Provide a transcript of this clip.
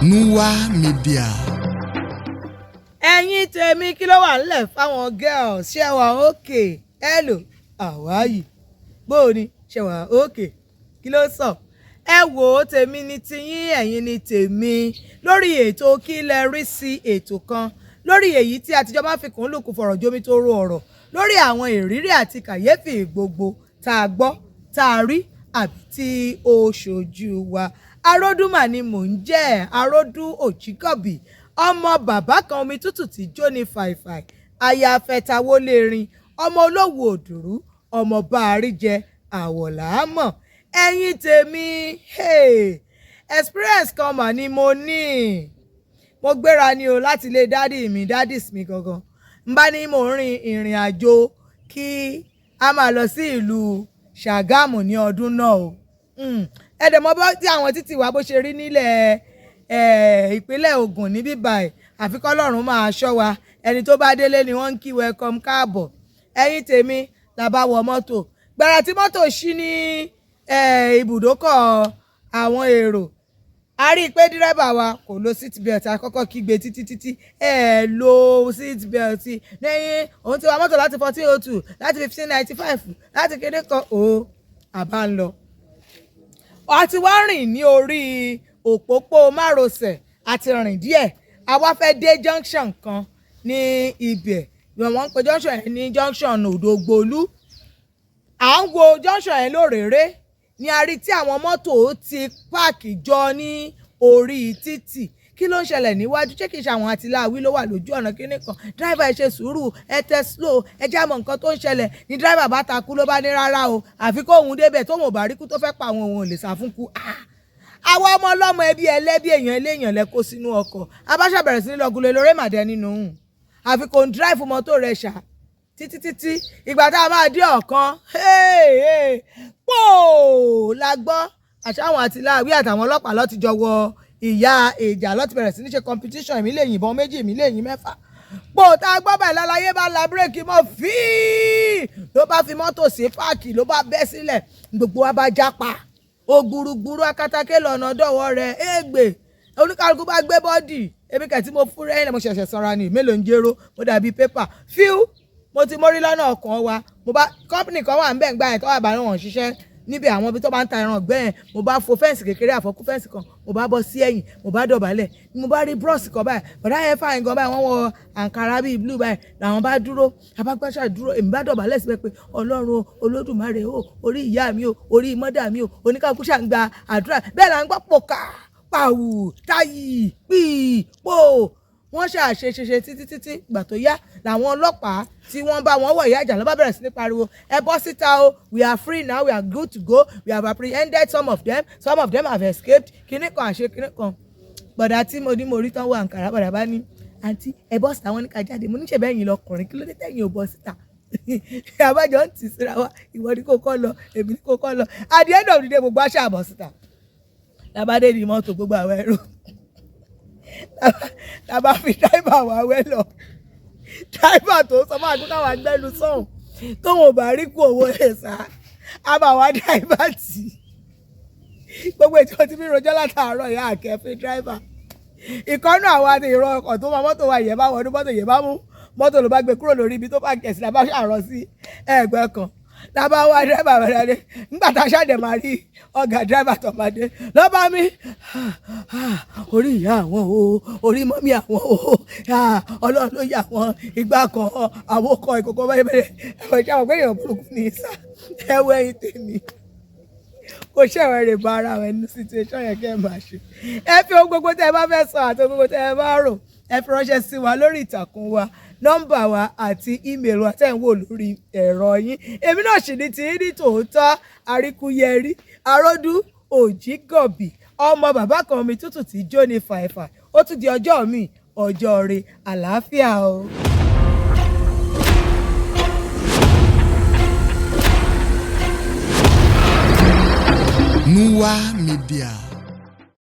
Nuwa Media. Ẹ̀yin tèmi kí ló wà nílẹ̀ fáwọn girls ṣé wà òkè hello àwáyì bóòní ṣé wà òkè kí ló sọ ẹ wò ó tèmi ní tiyín ẹ̀yin ní tèmi lórí ètò kí lẹ rí sí ètò kan lórí èyí tí àtijọ́ máa fi kún lùkù fọ̀rọ̀ jómi tó rò ọ̀rọ̀ lórí àwọn ìrírí àti kàyéfì gbogbo tá a gbọ́ tá a rí àbí tí ó ṣojú wa Aródú mà ni mò ń jẹ́ Aródú òjìgọ̀bì ọmọ bàbá kan omi tútù tí jó ní fàìfàì aya afẹ́tawó lérin ọmọ olówó òdùrú ọmọ bá a rí jẹ àwọ̀làámọ̀ ẹ̀yin tèmi experience kan mà ni mo ní mo gbéra ni o láti ilé daddies mi gangan n bá ní mo rin ìrìn àjò kí a máa lọ sí ìlú Ṣàgámù ní ọdún náà o ẹ̀dẹ̀ mọ́ bá tí àwọn títì wa bó ṣe rí nílẹ̀ ìpínlẹ̀ Ògùn níbí báyìí àfi kọ́lọ́run máa ṣọ́ wa ẹni tó bá délé ni wọ́n ń kí welcome káàbọ̀ ẹ̀yin tèmi la bá wọ mọ́tò gbàrà tí mọ́tò ṣí ní ibùdókọ̀ àwọn èrò a rí i pé dírẹ́bà wa kò lo seat belt àkọ́kọ́ kígbe títí lo seat belt lẹ́yìn òun ti wa mọ́tò láti 1402 láti 1595 láti kéde kan àbá ń lọ a ti wá rìn ní orí òpópó márosẹ̀ àti rìn díẹ̀ a wá fẹ́ dé junction kan ní ibẹ̀ wọ́n ń pe junction yẹn ní junction Òdògbòlú à ń wo junction yẹn lórèrè ní a rí tí àwọn mọ́tò ti páàkì jọ ní orí títì kí ló ń ṣẹlẹ̀ níwájú ṣé kìí ṣe àwọn àtìláàwí ló wà lójú ọ̀nà kíní kan dírẹ́bà ẹ ṣe sùúrù ẹ tẹ slow ẹ já mọ nǹkan tó ń ṣẹlẹ̀ ní dírẹ́bà bá takú ló bá ní rárá o àfi kóhun débẹ̀ tóun ò bá rí kú tó fẹ́ pa àwọn òun ò lè sá fún kú àwọn ọmọ ọlọ́mọ ẹbí ẹlẹ́bí èèyàn eléèyàn lẹ kó sínú ọkọ̀ abáṣà bẹ̀rẹ̀ sí ní lọ́gùnlé lórí màdẹ nínú òun àfi kò ń dráìfù mọ́tò rẹ̀ ṣá títí ìgbà tá a máa dé ọ̀kan pò la gbọ́ àṣàwọn àtìláàwí àtàwọn ọlọ́pàá ló ti jọ wọ ìyá ìjà ló ti bẹ̀rẹ̀ sí ní ṣe competition èmi lè yìnbọn méjì èmi lè yìn mẹ́fà pò tá a gbọ́ báyìí lálàyé bá la bírèkì mọ́ fíì ló bá fi mọ́tò sí páàkì ló bá bẹ́ sílẹ̀ gbogbo wa bá jápa ó gburugburu akatakè lọ́nà dọ̀wọ́ rẹ̀ égbè oníkálukú bá gbé bọ́ọ̀dì èmi kẹ̀tí mo fún rẹ́yìn mo ṣẹ̀ṣẹ̀ sanra ni mélòó ń jẹ́rọ mo dàbí pépà fíú mo ti mórí lọ́nà ọkàn wa mo bá kọ́pìnì kan wà ń bẹ̀ ń gbà yẹn tó wà bá wọn ṣiṣẹ́ níbi àwọn ibi tó bá ń ta ẹran ọ̀gbẹ́ yẹn mo bá fo fẹ́ǹsì kékeré àfọ́kú fẹ́ǹsì kan mo bá bọ́ sí ẹ̀yìn mo bá dọ̀bálẹ̀ mo bá rí bros kan báyìí bọ̀dá yẹn fáyín gan báyìí wọ́n wọ àǹkárá bíi blue báyìí làwọn bá dúró abágbáṣà dúró èmi bá dọ̀bálẹ̀ síbẹ̀ pé Ọlọ́run Olódùmarè o orí ìyá mi o orí mọ́dà mi o oníkàkú ṣà ń gba àdúrà bẹ́ẹ̀ là ń gbọ́ pòkà pàwù táyì pì pò wọ́n ṣàṣeṣeṣe títí gbà tó yá làwọn ọlọ́pàá tí wọ́n bá wọn wọ̀ ìyá ìjà ló bá bẹ̀rẹ̀ sí ní pariwo ẹ bọ́ síta o we are free now we are good to go we have apprehended some of them have escaped kíní kan àṣe kíní kan bọ̀dà tí mo ní mo rí tán wọ àǹkàrá bọ̀dà bá ní àǹtí ẹ bọ́ síta wọn ní ká jáde mo ní ṣe bẹ́ẹ̀ yín lọkùnrin kí ló dé tẹ̀yìn ò bọ́ síta àbájọ ń tì síra wa ìwọ ní kò kọ́ lọ èmi ní kò kọ́ lọ at the end of the day gbogbo àṣà àbọ̀ síta labádé ní mọ́tò gbogbo àwọn ẹrù lábá fi dáìbà wá wẹ́ lọ dáìbà tó sọ fún àgbéká wa gbẹ́nu sọ̀hún tóun ò bá rí kú owó lè sá a bá wá dáìbà tì gbogbo ètò tí mi rojọ́ látàárọ̀ ìyá àkẹ́fẹ́ dáìbà ìkọ́nù àwọn àti ìrọ̀ ọkọ̀ tó mọ mọ́tò wa ìyẹn bá wọnú mọ́tò ìyẹn bá mú mọ́tò ló bá gbé kúrò lórí ibi tó bá kẹ̀sì lábá ṣàrọ̀ sí ẹgbẹ́ kan lábá wá dírẹ́bà wẹ̀rẹ̀ nígbà tá a ṣàdẹ̀ máa rí ọ̀gá dírẹ́bà tọ̀mọdé lọ́ba mi orí ìyá àwọn o orí mọ́mí àwọn o Ọlọ́run ló yà wọ́n ìgbà kan àwọn ọkọ̀ ìkókó bẹ́ẹ̀ ẹ̀wọ̀n ìṣàwọ̀ pé èèyàn burúkú ní ìsà ẹ̀wọ̀ ẹ̀yìn tèmi kò ṣẹ̀wẹ̀ rè bá ara rẹ̀ ní situation yẹn kẹ́ ẹ̀ máa ṣe ẹ fi ohun gbogbo tẹ́ ẹ bá fẹ́ sọ àti ohun gbogbo tẹ́ ẹ bá rò ẹ fi ránṣẹ́ sí wa lórí ìtàkùn wa nọ́mbà wa àti ímeèlì wa tẹ́ ń wò lórí ẹ̀rọ yín èmi náà sì ní ti ní tòótọ́ àríkúyẹrí Aródú òjìgọ̀bì ọmọ bàbá kan omi tútù tí jó ní fàìfà ó tún di ọjọ́ mi ọjọ́ rẹ̀ àlàáfíà o. Nuwa Media.